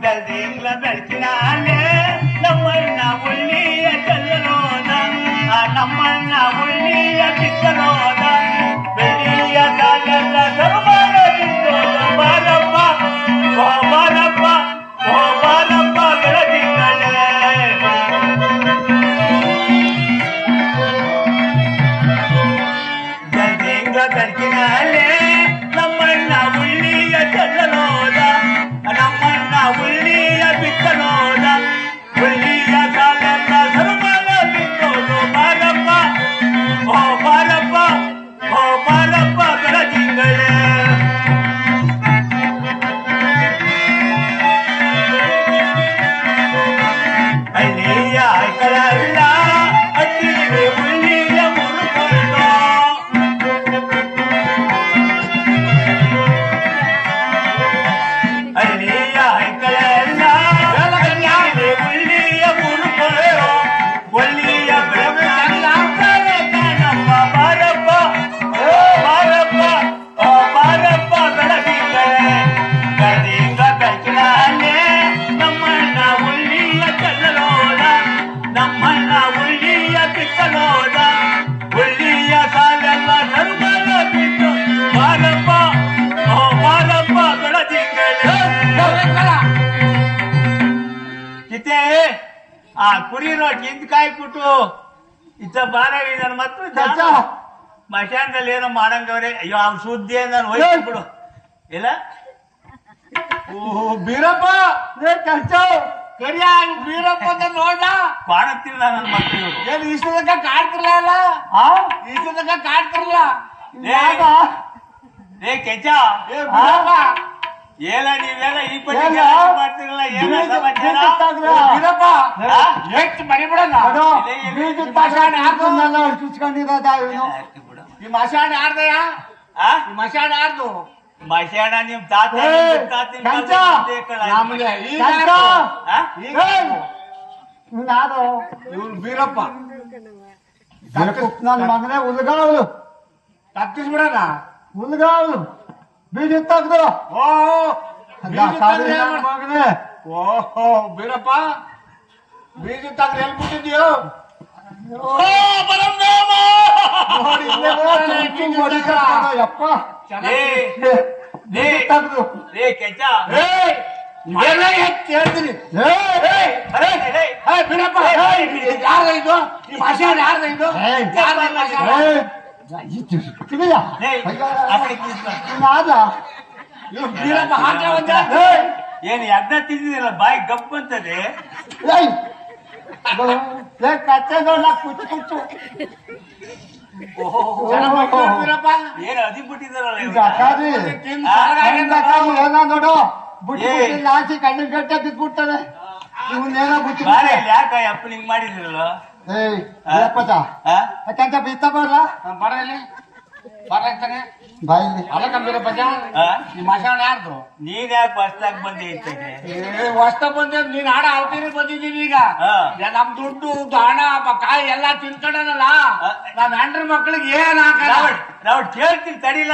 ಗಲ್ದಿಂಗ್ಲ ಬೆಳಕಿನಾಲೆ ನಮ್ಮಣ್ಣ ಉಳ್ಳಿಯ ಚಲ್ಲರೋದ ನಮ್ಮಣ್ಣ ಉಳ್ಳಿಯ ಕಿತ್ತರೋದ ಬೆಳ್ಳಿಯ ಕಾಲೆಲ್ಲ ಸರ್ವಾರ ಬಾರಪ್ಪ ಓ ಬಾರಪ್ಪ ಓ ಬಾರಪ್ಪ ಬೆಳದಿಂಗಳೇ ಗಲ್ದಿಂಗ್ಲ ಬೆಳಕಿನಾಲೆ ನಮ್ಮಣ್ಣ ಉಳ್ಳಿಯ ಚಲ್ಲರೋದ ನಮ್ಮಣ್ಣ ಉಳ್ಳಿಯ ಬಿತ್ತನೋದ ಉಳ್ಳಿಯ ಕಾಲೆಲ್ಲ ಸರ್ವಾರ ಬಿತ್ತೋದು ಬಾರಪ್ಪ ಓ ಬಾರಪ್ಪ ಓ ಬಾರಪ್ಪ ಬೆಳದಿಂಗಳೇ ಹಳ್ಳಿಯ ಐಕಳಲ್ಲ ಹಟ್ಟಿಗೆ ಉಳ್ಳಿಯ ಮುರುಕೊಂಡು ಹಳ್ಳಿಯ ಐಕಳಲ್ಲ ಹಟ್ಟಿಗೆ ಉಳ್ಳಿಯ ಮುರುಕೊಂಡು ಒಳ್ಳಿಯ ಬೆಳಕಲ್ಲ ಕಾಣಪ್ಪ ಬಾರಪ್ಪ ಓ ಬಾರಪ್ಪ ಓ ಬಾರಪ್ಪ ಬೆಳದಿಂಗಳೇ ಗಡಿಂಗ ಬೆಳಕಿನಾಲೆ ನಮ್ಮಣ್ಣ ಉಳ್ಳಿಯ ಚಲ್ಲರೋದ ನಮ್ಮಣ್ಣ ಉಳ್ಳಿಯ ಬಿತ್ತಲೋದ ಉಳ್ಳಿಯ ಕಾಲೆಲ್ಲ ಸರ್ವರ ಬಿಟ್ಟು ಬಾರಪ್ಪ ಓ ಬಾರಪ್ಪ ಬೆಳದಿಂಗಳೇ ಕಿತ್ತೆ ಆ ಕುರಿ ರೋಡ್ ಹಿಂದ್ ಕಾಯ್ಬಿಟ್ಟು ಇತ್ತ ಬಾರವಿ ನನ್ನ ಮತ್ತು ಮಶಾನದಲ್ಲಿ ಏನೋ ಮಾಡಂಗವ್ರೆ ಅಯ್ಯೋ ಅವ್ನು ಸುದ್ದಿ ನಾನು ಹೋಯ್ತು ಬಿಡು ಇಲ್ಲ ಓ ಬೀರಪ್ಪ ಖರ್ಚ ಕರಿಯ ಬೀರಪ್ಪ ಅಂತ ನೋಡ ಕಾಣುತ್ತಿಲ್ಲ ನನ್ನ ಮಕ್ಕಳು ಏನ್ ಇಷ್ಟದಕ್ಕ ಕಾಡ್ತಿರ್ಲ ಇಷ್ಟದಕ್ಕ ಕಾಡ್ತಿರ್ಲ ಏ ಕೆಚ ಏ ಬೀರಪ್ಪ ಏನ ನೀವೆಲ್ಲ ಈ ಪಟ್ಟಿಗೆ ಮಾಡ್ತಿರಲ್ಲ ಏನ ಸಮಾಚಾರ ಬೀರಪ್ಪ ಎಷ್ಟು ಮರಿಬಿಡಲ್ಲ ಚುಚ್ಕೊಂಡಿರೋದ ಈ ಮಶಾಣ ಯಾರ್ದಯ ಈ ಮಶಾಣ ಯಾರ್ದು ಮಶಾಣ ನಿಮ್ ತಾತ ಇವ್ರು ಬೀರಪ್ಪ ನನ್ನ ಮಗನೇ ಉಲ್ಗಾವಲು ತಪ್ಪಿಸ್ಬಿಡಣ ಉಲ್ಗಾವಲು ಬೀಜ ತೆಗ್ದು ಓ ಮಗನೇ ಓಹೋ ಬೀರಪ್ಪ ಬೀಜ ತಗ್ದು ಎಲ್ಲಿ ಬಿಟ್ಟಿದ್ಯೋ ಯಪ್ಪ ತೆಗ್ದು ಕೆಚ ಹೇಳ್ತೀನಿ ಬೀರಪ್ಪ ಯಾರ್ದ ಇದು ಈ ಭಾಷೆ ಯಾರ್ದ ಇದು ಬೀರಪ್ಪ ಹಾಗೆ ಒಂದ ಏನ್ ಯಜ್ಞ ತಿಂದಿದಿಲ್ಲ ಬಾಯಿ ಗಪ್ ಅಂತದೆ ಕಚ್ಚೆ ನೋಡ್ಲ ಕುಚ್ಚು ಕುಚ್ಚು ಬೀರಪ್ಪ ಏನ್ ಅದಿ ಬಿಟ್ಟಿದಾರಲ್ಲ ಏನ ನೋಡು ಬುಟ್ಟಿ ಲಾಸಿ ಕಣ್ಣಿನ ಗಟ್ಟೆ ಬಿದ್ಬಿಡ್ತದೆ ಇವನ್ನೇನೋ ಬುಟ್ಟಿ ಯಾಕ ಅಪ್ಪ ಹಿಂಗ್ ಮಾಡಿದ್ರಲ್ಲ ಏಯ್ ಯಾಕಂತ ಬಿತ್ತ ಬರಲ್ಲ ಬರಲಿ ಬರತಾನೆ ಬಾಯಿಲಿ ಅಲ್ಲ ಬೀರಪ್ಪ ಈ ಮಶಾಣ ಯಾರ್ದು ನೀನ್ ಯಾಕೆ ಬಸ್ತಾಗ ಬಂದಿ ಇರ್ತೇನೆ ಹೊಸ್ತ ಬಂದ ನೀನ್ ಹಾಡ ಆಳ್ತೀನಿ ಬಂದಿದ್ದೀನಿ ಈಗ ನಮ್ ದುಡ್ಡು ಹಣ ಕಾಯಿ ಎಲ್ಲಾ ತಿನ್ಕೊಂಡನಲ್ಲ ನಮ್ ಹೆಂಡ್ರ ಮಕ್ಳಿಗೆ ಏನ್ ನಾವು ಕೇಳ್ತೀವಿ ತಡಿಲ್ಲ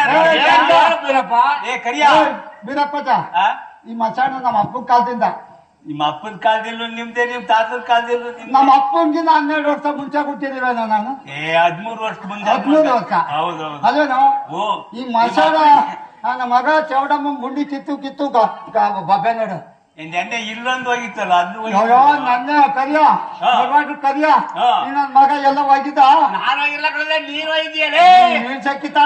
ಬೀರಪ್ಪ ಏ ಕರಿಯ ಬೀರಪ್ಪಚ ಈ ಮಚಾಣ ನಮ್ಮ ಅಪ್ಪನ ಕಾಲದಿಂದ ನಿಮ್ಮ ಅಪ್ಪನ ಕಾಲದಿಲ್ಲ ನಿಮ್ದೇ ನಿಮ್ ತಾತನ ಕಾಲದಿಲ್ಲ ನಮ್ಮ ಅಪ್ಪನ್ಗಿಂತ 12 ವರ್ಷ ಮುಂಚೆ ಹುಟ್ಟಿದಿರ ನಾನು 13 ವರ್ಷ ಮುಂದೆ 13 ವರ್ಷ ಹೌದೌದು ಅದೇನೋ ಈ ಮಸಾಲ ನನ್ನ ಮಗ ಚೌಡಮ್ಮ ಗುಂಡಿ ಕಿತ್ತು ಕಿತ್ತು ಬಬ್ಬೆ ನೋಡು ಎಣ್ಣೆ ಇಲ್ಲೊಂದು ಹೋಗಿತ್ತಲ್ಲ ಅದು ನನ್ನ ಕರಿಯ ಕರಿಯ ನನ್ನ ಮಗ ಎಲ್ಲ ಹೋಗಿದ್ದ ನಾನು ಹೋಗಿಲ್ಲ ಕಡೆ ನೀನ್ ಹೋಗಿದ್ಯಲೇ ನೀನ್ ಸಕ್ಕಿತ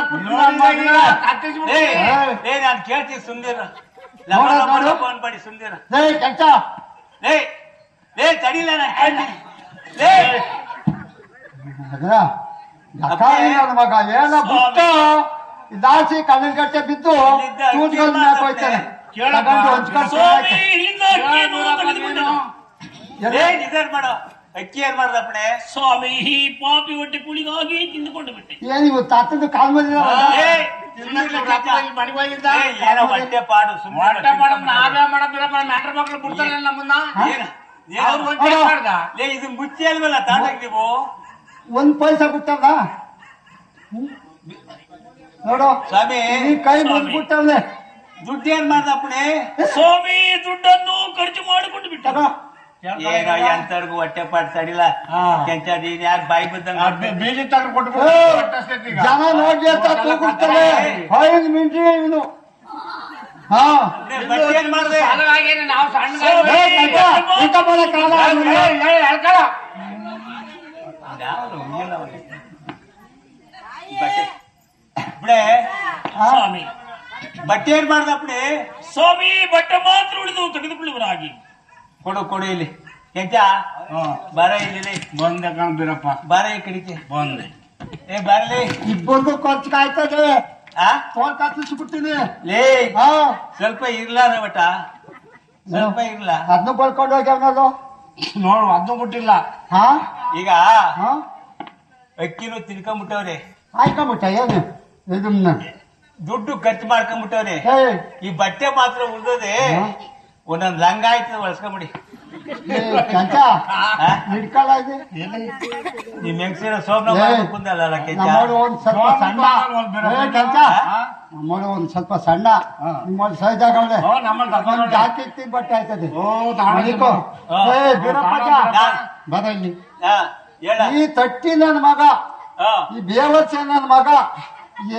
ನಾನು ಕೇಳ್ತೀನಿ ಸುಂದರ ಫೋನ್ ಮಾಡಿ ಸುಂದರ ಕೆಂಚ ತಡಿಲ್ಲ ಮಗ ಏನ ಬಿಟ್ಟು ದಾಸಿ ಕಣ್ಣಿನ ಗಟ್ಟೆ ಬಿದ್ದು ಹೋಯ್ತಾನೆ ಮಾಡೋ ಅಕ್ಕಿ ಏನ್ ಮಾಡ್ದಪ್ಪಣೆ ಸ್ವಾಮಿ ಈ ಪಾಪಿ ಹೊಟ್ಟೆ ಕುಳಿಗಾಗಿ ತಿಂದುಕೊಂಡು ಬಿಟ್ಟೆ ಏನಿವು ತಾತದ ಕಾಲ್ ಮೇಲೆ ಏನೋ ಹೊಟ್ಟೆ ಪಾಡು ಹೊಟ್ಟೆ ಮಾಡಮ್ ನಾವೇ ಮಾಡಬಿರಪ್ಪ ಮ್ಯಾಟ್ರ ಮಕ್ಳು ಬಿಡ್ತಾರೆ ನಮ್ಮನ್ನ ಇದು ಮುಚ್ಚಿ ಅಲ್ವಲ್ಲ ತಾತಾಗ ನೀವು ಒಂದ್ ಪೈಸಾ ಬಿಟ್ಟದ ನೋಡು ಸ್ವಾಮಿ ಕೈ ಮುಗ್ಬಿಟ್ಟವ್ನೆ ದುಡ್ಡು ಏನ್ ಮಾಡ್ದಪ್ಪಣೆ ಸ್ವಾಮಿ ದುಡ್ಡನ್ನು ಖರ್ಚು ಮಾಡಿಕೊಂಡು ಬಿಟ್ಟ ತಗೋ. ಏನೋ ಎಂತರ್ಗು ಹೊಟ್ಟೆ ಪಾಟ್ ತಡಿಲ್ಲ ಕೆಂಚ ನೀನ್ ಯಾಕೆ ಬಾಯಿ ಬಿದ್ದಂಗ ಬೀಜ ತಗೊಂಡು ಕೊಟ್ಟು ಏ, ಜನ ನೋಡಿ ಅಂತ ತೂಗುಡ್ತಾರೆ 5 ಮಿನಿಟ್ ಇವನು. ಹಾ ಬಟ್ಟೆ ಏನ್ ಮಾಡ್ದೆ ಸಾಲವಾಗೇನೆ ನಾವು ಸಣ್ಣ ಏ, ಕಚ್ಚ, ಊಟ ಮಾಡಕ್ ಕಾಲ ಆಗ್ಲಿಲ್ಲ. ಹೇಳ್ಕೊಳ ಯಾವ್ದು ಇಲ್ಲ ಅವ್ನಿಗೆ. ಬಟ್ಟೆ ಬಿಡೆ ಸ್ವಾಮಿ ಬಟ್ಟೆ ಏನ್ ಮಾಡ್ದ ಬಿಡೆ ಸ್ವಾಮಿ ಬಟ್ಟೆ ಮಾತ್ರ ಉಳಿದು ತೆಗೆದುಕೊಳ್ಳುವರಾಗಿ ಕೊಡು ಕೊಡು ಇಲ್ಲಿ ಕೆಂಚ ಬರ ಇಲ್ಲಿ ಬಂದೆ ಕಣ್ ಬೀರಪ್ಪ ಬರ ಈ ಕಡಿಕೆ ಬಂದೆ ಏ ಬರ್ಲಿ ಇಬ್ಬರಿಗೂ ಖರ್ಚು ಕಾಯ್ತದೆ. ಆ ಫೋನ್ ಕತ್ತಿಸ್ಬಿಡ್ತೀನಿ. ಲೇ ಹಾ ಸ್ವಲ್ಪ ಇರ್ಲಾರ ಬಟ ಸ್ವಲ್ಪ ಇರ್ಲ ಅದನ್ನು ಬರ್ಕೊಂಡು ಹೋಗ್ಯಾವನಲ್ಲ. ನೋಡು ಅದನ್ನು ಬಿಟ್ಟಿಲ್ಲ. ಹಾ ಈಗ ಹಾ ಅಕ್ಕಿನೂ ತಿನ್ಕೊಂಡ್ಬಿಟ್ಟವ್ರೆ ಆಯ್ಕೊಂಬಿಟ್ಟ ಏನು ಇದನ್ನ. ದುಡ್ಡು ಖರ್ಚು ಮಾಡ್ಕೊಂಡ್ಬಿಟ್ಟವ್ರೆ ಏ ಈ ಬಟ್ಟೆ ಮಾತ್ರ ಉಳ್ದದೆ ಒಂದೊಂದ್ ಲಂಗ ಆಯ್ತು ಒಳಸ್ಕೊಂಬಿಡಿ ಕಂಚ ಹಿಡ್ಕೊಳ್ಳ ಇದೆ. ನಿಮ್ ಹೆಂಗಸಿನ ಸೋಮ್ನ ಕುಂದಲ್ಲ ಕೆಂಚ ನಮ್ಮೋಡು ಒಂದ್ ಸ್ವಲ್ಪ ಸಣ್ಣ. ಏ ಕಂಚ ನಮ್ಮೋಡು ಒಂದ್ ಸ್ವಲ್ಪ ಸಣ್ಣ. ನಿಮ್ಮೋಡು ಸೈಜ್ ಆಗವಳೆ. ನಮ್ಮಲ್ಲಿ ತಗೊಂಡು ಜಾಕೆಟ್ ಬಟ್ಟೆ ಆಯ್ತದೆ. ಓ ತಾಣ ಮಲಿಕೋ. ಏ ಬೀರಪ್ಪಜ್ಜ, ಬರ ಇಲ್ಲಿ. ಹೇಳ ಈ ತಟ್ಟಿ ನನ್ ಮಗ, ಹಾ ಈ ಬೇವರ್ಸ ನನ್ ಮಗ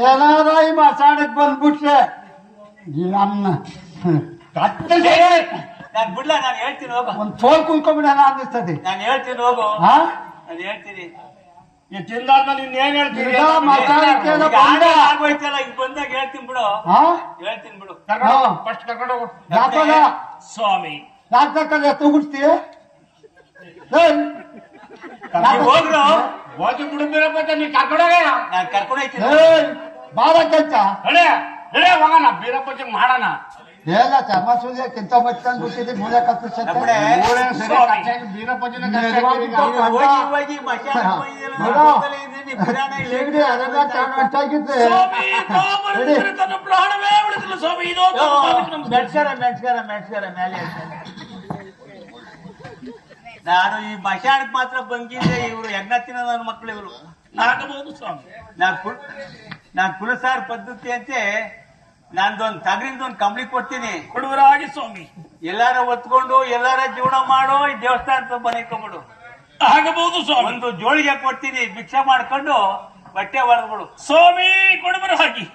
ಏನಾರ ಈ ಮಸಾಣಕ್ ಬಂದ್ಬಿಟ್ರೆ ನಮ್ಮ ನಾನ್ ಬಿಡ್ಲ ನಾನು ಹೇಳ್ತೀನಿ ಹೋಗು ಒಂದ್ ಫೋನ್ ಕುಯ್ಕೊಂಡ್ಬಿಡೋಣ ಅನ್ನಿಸ್ತದೆ. ನಾನು ಹೇಳ್ತೀನಿ ಹೋಗು ಹಾ ನಾನು ಹೇಳ್ತೀನಿ ಈ ತಿಂದಾದ್ಮೇಲೆ ಇನ್ನೇನ್ ಹೇಳ್ತೀರಿ ಈಗ ಮಾತಾಡಕ್ಕೆ ಈಗ ಆಗ ಆಗೋಯ್ತಲ್ಲ ಈಗ ಬಂದಾಗ ಹೇಳ್ತೀನಿ ಬಿಡು ಹಾ ಹೇಳ್ತೀನಿ ಬಿಡು ಫಸ್ಟ್ ಕರ್ಕೊಂಡು ಹೋಗು. ಯಾಕಲ್ಲ ಸ್ವಾಮಿ ಯಾಕಲ್ಲ ತಗೊಡ್ತೀಯ ನೀವ್ ಹೋಗ್ರು ಹೋಗಿ ಬಿಡು ಬೀರಪ್ಪ ನೀ ಕರ್ಕೊಂಡೋಗ ನಾನು ಕರ್ಕೊಂಡು ಹೋಗ್ತೀನಿ ಬಾಳ ಕೆಲ್ಸ ಹೇಳಿ ಹೇಳಿ ಹೋಗೋಣ ಬೀರಪ್ಪಜ್ಜಿ ಮಾಡೋಣ. ಎಲ್ಲ ಚರ್ಮ ಸೂರ್ಯ ಕಿಂತ ಮಚ್ಕೊಂಡ್ ಬಿಟ್ಟಿದ್ದೆ ಮೂಲೆ ಕತ್ತಿಸತ್ತೆ. ನಮ್ಮನೆ ಊರೇ ಸರಿ ಕಚ್ಚಾಗಿ ಬೀರಪ್ಪಜ್ಜಿನ ಕಚ್ಚಾಗಿ ಈಗ. ಹೋಗಿ ಹೋಗಿ ಮಧ್ಯಾಹ್ನ ಸೀಗಡಿ ಅದೆಲ್ಲ ಚೆನ್ನಾಗಿದ್ದೆ. ಸ್ವಾಮಿ ತಾಮರದಲ್ಲಿ ತನ್ನ ಪ್ರಾಣವೇ ಉಳಿದಿಲ್ಲ ಸ್ವಾಮಿ ಇದೋ ಮೆಣಸ್ಕರ ಮೇಲೆ ಹೇಳ್ತಾರೆ. ನಾನು ಈ ಮಶಾಣಕ್ ಮಾತ್ರ ಬಂದಿದ್ದೆ ಇವರು ಯಜ್ಞ ತಿನ್ನೋ ನನ್ನ ಮಕ್ಕಳು ಇವರು ಆಗಬಹುದು ಸ್ವಾಮಿ ನಾನ್ ಕುಲಸಾರ ಪದ್ಧತಿ ಅಂತೆ ನಂದೊಂದ್ ತಗರಿಂದೊಂದ್ ಕಂಬಳಿ ಕೊಡ್ತೀನಿ ಕೊಡುವರಾಗಿ ಸ್ವಾಮಿ ಎಲ್ಲಾರ ಒತ್ಕೊಂಡು ಎಲ್ಲಾರ ಜೀವನ ಮಾಡೋ ಈ ದೇವಸ್ಥಾನ ಮನೆಕೊಂಡ್ಬಿಡು ಆಗಬಹುದು ಸ್ವಾಮಿ ಒಂದು ಜೋಳಿಗೆ ಕೊಡ್ತೀನಿ ಭಿಕ್ಷೆ ಮಾಡ್ಕೊಂಡು ಬಟ್ಟೆ ಹೊಡೆದ್ಬಿಡು ಸ್ವಾಮಿ ಕೊಡುವರಾಗಿ